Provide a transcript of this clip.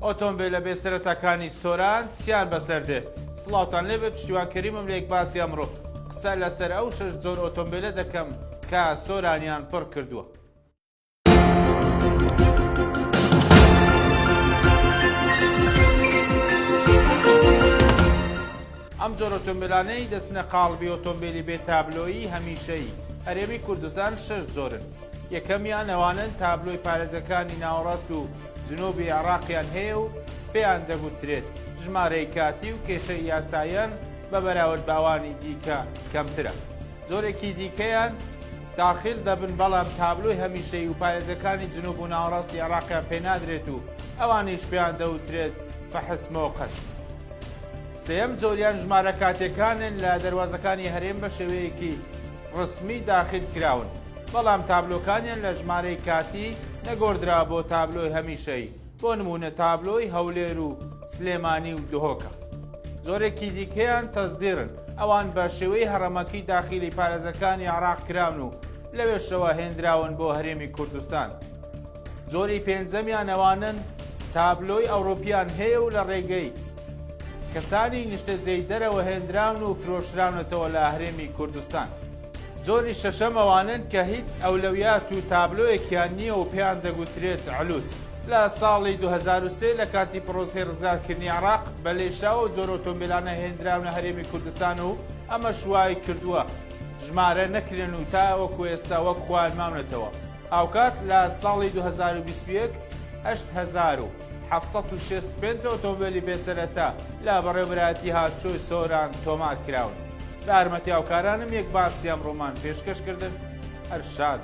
ئۆتۆمبیلە بێسەرەتاکانی سۆران چیان بەسەر دێت؟ سڵاوتان لێبێ پشتیوان کەریمم لە یەک باسی ئەمڕۆ قسە لەسەر ئەو 6 جۆر ئۆتۆمبیلە دەکەم کە سۆرانیان پڕ کردووە. ئەم جۆر ئۆتۆمبیلانەی دەچنە قاڵبی ئۆتۆمبیلی بێتابلۆیی هەمیشەیی هەرێمی کوردستان 6 جۆرن. یەکەمیان ئەوانن تابلۆی پارێزەکانی ناوەڕاست و جنوبی عێراقیان هەیە و پێیان دەگوترێت ژمارەی کاتی و کێشەی یاساییان بە بەراورد باوانی دیکە کەمترە. جۆرێکی دیکەیان داخل دەبن بەڵام تابلۆی هەمیشەیی و پارێزەکانی جنوب و ناوەڕاستی عێراقیان پێنادرێت و ئەوانیش پێیان دەوترێت فەحس مۆقەت. سێەم جۆریان ژمارە کاتێکانن لە دەواازەکانی هەرێم بە شێوەیەکی ڕسمی داخل کراون، بەڵام تابلۆکانیان لە ژمارەی کاتی نەگۆڕدرا بۆ تابلۆی هەمیشەیی، بۆ نمونە تابلۆی هەولێر و سلێمانی و دهۆکە. جۆرێکی دیکەیان تەزدیرن، ئەوان بە شێوەی هەڕەمەکەی داخلی پارێزەکانی عێراق کراون و لەوێشەوە هێنراون بۆ هەرێمی کوردستان. جۆری پێنجەمیان ئەوانن تابلۆی ئەوڕۆپیان هەیە و لە ڕێگەی کەسانی نیشتەجێی دەرەوە هێنراون و فرۆشراونەتەوە لە هەرێمی کوردستان. جۆری شەشەم ئەوانن کە هیچ ئەولەویات و تابلۆیەکیان نییە و پێیان دەگوترێت علوت. لە ساڵی 2023 لە کاتی پرۆسی ڕزگارکردنی عێراق بە لێشاوە جۆر ئۆتۆمبیلانە هێنراونە هەرێمی کوردستان و ئەمە شوای کردووە ژمارە نەکرێن و تا وەکو ئێستا وەک خوان مامنێتەوە. ئاوکات لە ساڵی 2021 765 ئۆتۆمبیلی بێسەرەتا لە بەڕێوەبەرایەتی هاتوچۆی سۆران تۆمار کراون. بە یارمەتی هاوکارانم یەک باسی ئەمڕۆمان پێشکەشکردن. هەر شاد.